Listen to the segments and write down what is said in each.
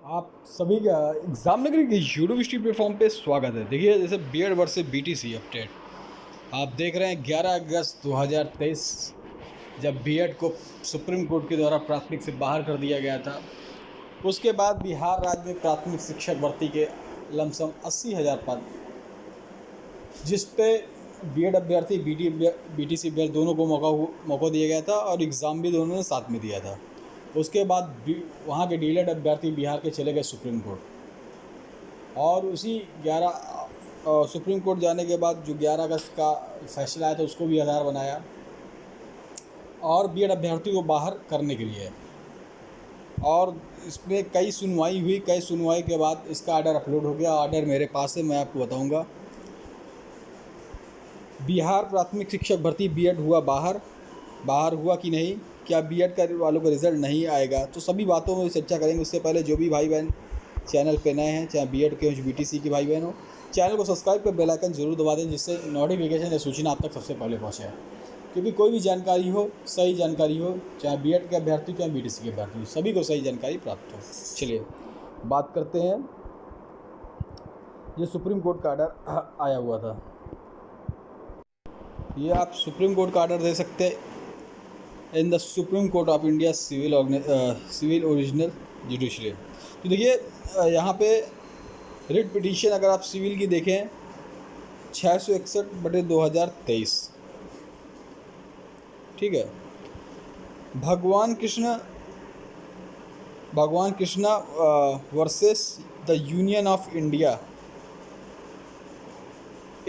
आप सभी का एग्ज़ाम नगरी के यूनिवर्सिटी प्लेटफॉर्म पे स्वागत है। देखिए जैसे बीएड वर्सेस बीटीसी अपडेट आप देख रहे हैं 11 अगस्त 2023 जब बीएड को सुप्रीम कोर्ट के द्वारा प्राथमिक से बाहर कर दिया गया था। उसके बाद बिहार राज्य में प्राथमिक शिक्षक भर्ती के लमसम 80,000 पद, जिस पे बीएड अभ्यर्थी बीटीसी अभ्यर्थी दोनों को मौका दिया गया था और एग्ज़ाम भी दोनों ने साथ में दिया था। उसके बाद वहाँ के डीएलएड अभ्यर्थी बिहार के चले गए सुप्रीम कोर्ट और उसी 11 सुप्रीम कोर्ट जाने के बाद जो 11 अगस्त का फैसला आया था उसको भी आधार बनाया और बीएड अभ्यर्थी को बाहर करने के लिए। और इसमें कई सुनवाई हुई, कई सुनवाई के बाद इसका आर्डर अपलोड हो गया। आर्डर मेरे पास है, मैं आपको बताऊंगा। बिहार प्राथमिक शिक्षक भर्ती बीएड हुआ बाहर हुआ कि नहीं, क्या बीएड कर वालों का रिज़ल्ट नहीं आएगा, तो सभी बातों में चर्चा करेंगे। उससे पहले जो भी भाई बहन चैनल पे नए हैं, चाहे बीएड के हो बीटीसी के भाई बहन हो, चैनल को सब्सक्राइब कर बेल आइकन जरूर दबा दें, जिससे नोटिफिकेशन या सूचना आप तक सबसे पहले पहुँचे। क्योंकि कोई भी जानकारी हो, सही जानकारी हो, चाहे बीएड के अभ्यर्थी चाहे बीटीसी के अभ्यर्थी हो, सभी को सही जानकारी प्राप्त हो। चलिए बात करते हैं। ये सुप्रीम कोर्ट का आर्डर आया हुआ था। ये आप सुप्रीम कोर्ट का आर्डर दे सकते हैं in the Supreme Court of India civil original judiciary. तो देखिए यहाँ पे रिट पिटीशन अगर आप सिविल की देखें 661/2023, ठीक है। भगवान Krishna versus the Union of India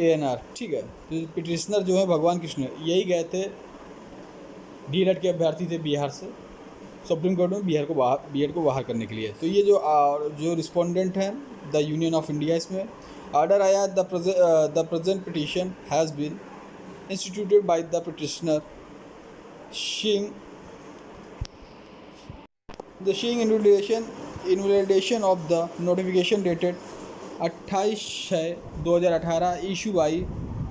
ANR, ठीक है। तो पिटिशनर जो है भगवान कृष्ण, यही गए थे, डीएलएड के अभ्यर्थी थे बिहार से सुप्रीम कोर्ट में बीएड को बाहर करने के लिए। तो ये जो रिस्पोंडेंट हैं द यूनियन ऑफ इंडिया, इसमें आर्डर आया the present petition has been instituted by the petitioner showing invalidation of the notification dated 28/6/2018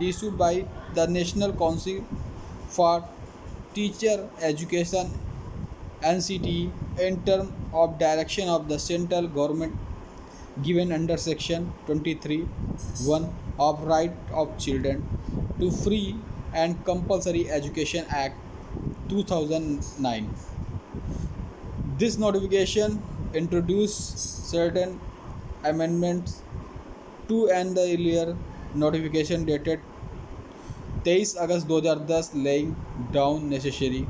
issued by the National Council for Teacher Education NCT in terms of direction of the central government given under section 23(1) of Right of Children to Free and Compulsory Education Act 2009. This notification introduced certain amendments to and the earlier notification dated 23 August 2010, laying down necessary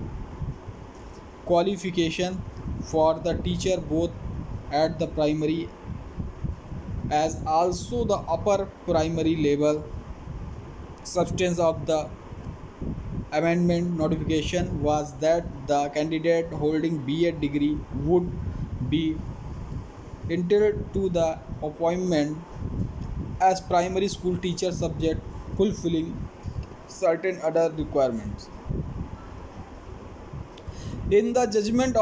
qualification for the teacher both at the primary as also the upper primary level. Substance of the amendment notification was that the candidate holding BEd degree would be entitled to the appointment as primary school teacher subject fulfilling certain other requirements. In the judgment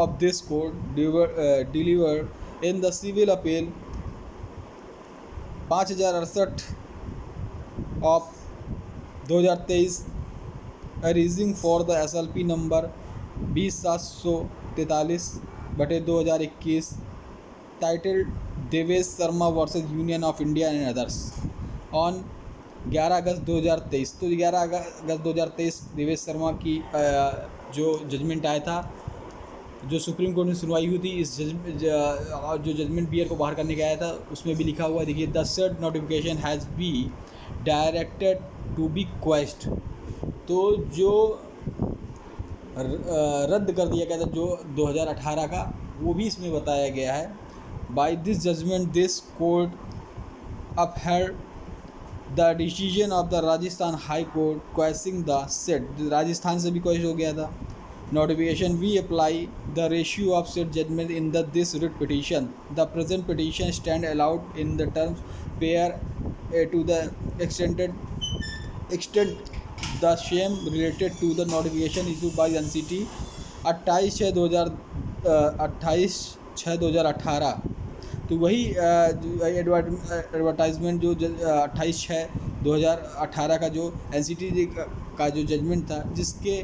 of this court delivered in the civil appeal 5068 of 2023, arising for the SLP number 20743/2021 titled Devesh Sharma versus union of India and others on 11 अगस्त 2023। तो 11 अगस्त 2023 देवेश शर्मा की जो judgement आया था, जो supreme court में सुनवाई हुई थी, इस जो जजमेंट बीएड को बाहर करने का आया था, उसमें भी लिखा हुआ, देखिए, the said notification has be directed to be quashed. तो जो रद्द कर दिया गया था जो 2018 का, वो भी इसमें बताया गया है। By this judgement this court upheld the decision of the Rajasthan High Court questioning the set. Rajasthan से भी क्वेश्चन हो गया था notification. We apply the ratio of said judgment in this writ petition. The present petition stand allowed in the terms where to the extent the same related to the notification issued by NCT 28/6/2018। तो वही advertisement जो 28/6/2018 का जो NCT का जो judgement था, जिसके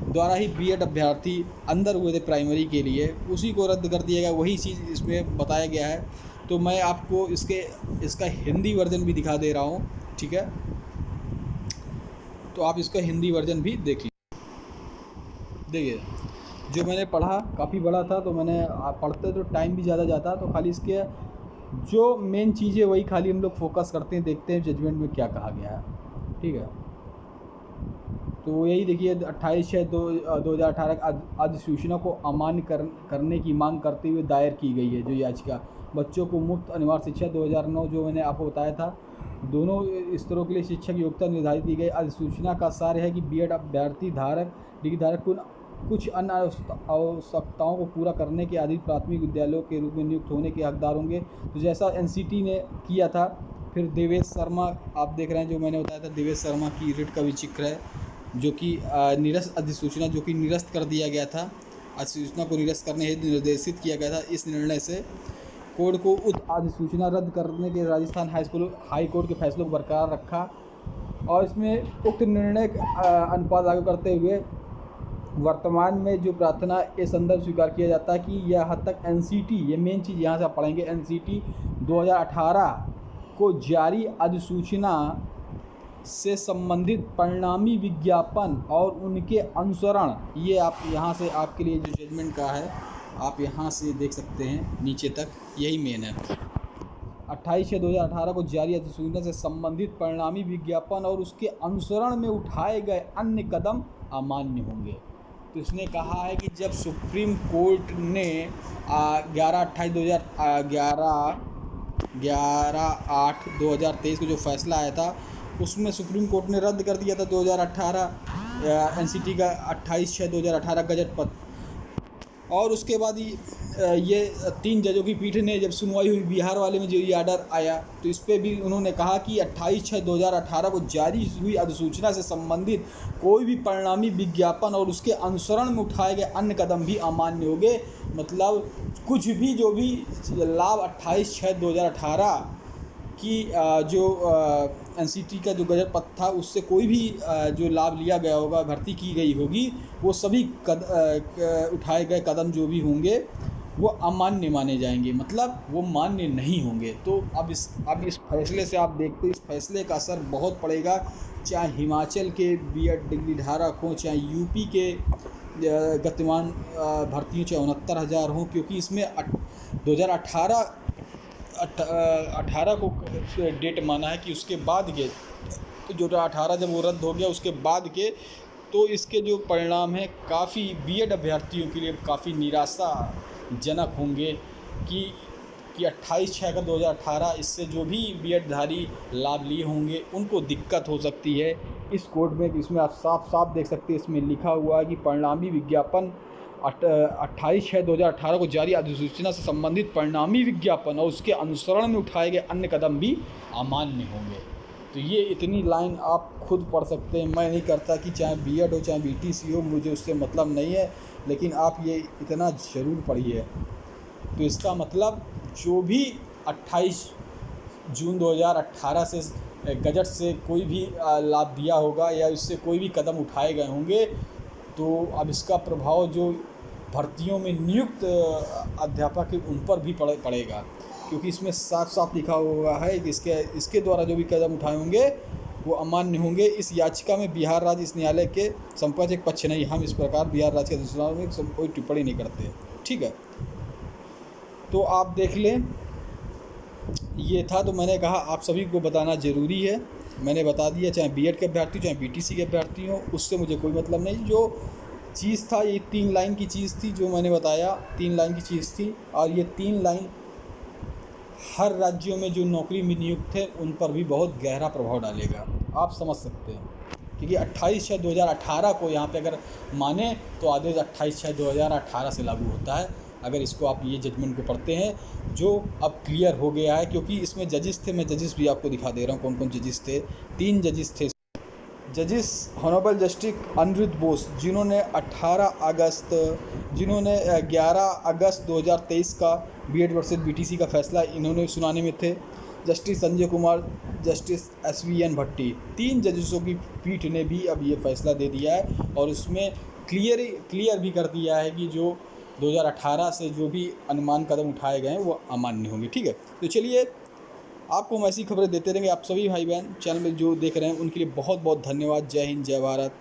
द्वारा ही बीएड अभ्यर्थी अंदर हुए थे प्राइमरी के लिए, उसी को रद्द कर दिया गया, वही चीज़ इसमें बताया गया है। तो मैं आपको इसका हिंदी वर्जन भी दिखा दे रहा हूँ, ठीक है। तो आप इसका हिंदी वर्जन भी देख लीजिए। देखिए, जो मैंने पढ़ा काफ़ी बड़ा था, तो मैंने पढ़ते तो टाइम भी ज़्यादा जाता, तो खाली इसके जो मेन चीज़ें वही खाली हम लोग फोकस करते हैं, देखते हैं जजमेंट में क्या कहा गया है, ठीक है। तो यही देखिए, 28/6/2018 अधिसूचना को अमान्य करने की मांग करते हुए दायर की गई है जो याचिका। बच्चों को मुफ्त अनिवार्य शिक्षा 2009, जो मैंने आपको बताया था, दोनों स्तरों के लिए शिक्षक योग्यता निर्धारित की गई। अधिसूचना का सार है कि बीएड अभ्यर्थी डिग्री धारक कुछ अन्य आवश्यकताओं को पूरा करने के आदि प्राथमिक विद्यालयों के रूप में नियुक्त होने के हकदार होंगे। तो जैसा एनसीटी ने किया था, फिर देवेश शर्मा आप देख रहे हैं, जो मैंने बताया था, देवेश शर्मा की रिट का भी जिक्र है, जो कि निरस्त अधिसूचना जो कि निरस्त कर दिया गया था, अधिसूचना को निरस्त करने हेतु निर्देशित किया गया था। इस निर्णय से कोर्ट को उक्त अधिसूचना रद्द करने के राजस्थान हाई कोर्ट के फैसले को बरकरार रखा, और इसमें उक्त निर्णय अनुपात लागू करते हुए वर्तमान में जो प्रार्थना ये संदर्भ स्वीकार किया जाता है कि यह हद तक एनसीटी, ये मेन चीज़ यहाँ से आप पढ़ेंगे, एनसीटी 2018 को जारी अधिसूचना से संबंधित परिणामी विज्ञापन और उनके अनुसरण, ये आप यहाँ से आपके लिए जो जजमेंट का है आप यहाँ से देख सकते हैं नीचे तक, यही मेन है। 28/6/2018 को जारी अधिसूचना से संबंधित परिणामी विज्ञापन और उसके अनुसरण में उठाए गए अन्य कदम अमान्य होंगे। तो इसने कहा है कि जब सुप्रीम कोर्ट ने 11/8/2023 को जो फैसला आया था, उसमें सुप्रीम कोर्ट ने रद्द कर दिया था 2018 एनसीटी का 28/6/2018 गजट पत्र। और उसके बाद ये 3 जजों की पीठ ने जब सुनवाई हुई बिहार वाले में, जो ये आर्डर आया, तो इस पर भी उन्होंने कहा कि 28/6/2018 को जारी हुई अधिसूचना से संबंधित कोई भी परिणामी विज्ञापन और उसके अनुसरण में उठाए गए अन्य कदम भी अमान्य होंगे। मतलब कुछ भी जो भी लाभ 28/6/2018 की जो एनसीटी का जो गजट पत्र था, उससे कोई भी जो लाभ लिया गया होगा, भर्ती की गई होगी, वो सभी उठाए गए कदम जो भी होंगे वो अमान्य माने जाएंगे, मतलब वो मान्य नहीं होंगे। तो अब इस फैसले से आप देखते हैं, इस फैसले का असर बहुत पड़ेगा, चाहे हिमाचल के बीएड डिग्री धारक हों, चाहे यूपी के गतिमान भर्ती चाहे 69,000 हों, क्योंकि इसमें 2018 को डेट माना है कि उसके बाद के, तो जो 18 जब वो रद्द हो गया उसके बाद के, तो इसके जो परिणाम हैं काफ़ी बीएड अभ्यर्थियों के लिए काफ़ी निराशाजनक होंगे कि 28/6/2018 इससे जो भी बीएड धारी लाभ लिए होंगे उनको दिक्कत हो सकती है इस कोर्ट में। इसमें आप साफ साफ देख सकते हैं, इसमें लिखा हुआ है कि परिणामी विज्ञापन 28/6/2018 को जारी अधिसूचना से संबंधित परिणामी विज्ञापन और उसके अनुसरण में उठाए गए अन्य कदम भी अमान्य होंगे। तो ये इतनी लाइन आप खुद पढ़ सकते हैं, मैं नहीं करता कि चाहे बीएड हो चाहे बीटीसी हो, मुझे उससे मतलब नहीं है, लेकिन आप ये इतना ज़रूर पढ़िए। तो इसका मतलब जो भी 28 जून 2018 से गजट से कोई भी लाभ दिया होगा या इससे कोई भी कदम उठाए गए होंगे, तो अब इसका प्रभाव जो भर्तियों में नियुक्त अध्यापक है उन पर भी पड़ेगा, क्योंकि इसमें साफ साफ लिखा हुआ है कि इसके द्वारा जो भी कदम उठाए होंगे वो अमान्य होंगे। इस याचिका में बिहार राज्य इस न्यायालय के संपक्ष एक पक्ष नहीं, हम इस प्रकार बिहार राज्य के अधिसूचना में कोई टिप्पणी नहीं करते, ठीक है। तो आप देख लें, ये था, तो मैंने कहा आप सभी को बताना ज़रूरी है, मैंने बता दिया, चाहे बीएड के अभ्यर्थी चाहे बीटीसी के अभ्यर्थी हो, उससे मुझे कोई मतलब नहीं। जो चीज़ था ये 3 लाइन की चीज़ थी, जो मैंने बताया 3 लाइन की चीज़ थी, और ये 3 लाइन हर राज्यों में जो नौकरी में नियुक्त थे उन पर भी बहुत गहरा प्रभाव डालेगा, आप समझ सकते हैं। क्योंकि 28/6/2018 को यहाँ पे अगर माने तो आदेश 28/6/2018 से लागू होता है, अगर इसको आप ये जजमेंट को पढ़ते हैं, जो अब क्लियर हो गया है। क्योंकि इसमें जजिस थे, मैं जजिस भी आपको दिखा दे रहा हूँ कौन कौन जजिस थे। 3 जजिस थे। जजिस हॉनरेबल जस्टिस अनिरुद्ध बोस, जिन्होंने 11 अगस्त 2023 का बीएड वर्सेस बीटीसी का फैसला इन्होंने सुनाने में थे। Justice Sanjay Kumar, justice SVN भट्टी, 3 जजिसों की पीठ ने भी अब ये फैसला दे दिया है, और उसमें क्लियर भी कर दिया है कि जो 2018 से जो भी अनुमान कदम उठाए गए हैं वो अमान्य होंगे। ठीक है, तो चलिए आपको हम ऐसी खबरें देते रहेंगे। आप सभी भाई बहन चैनल में जो देख रहे हैं उनके लिए बहुत बहुत धन्यवाद। जय हिंद, जय भारत।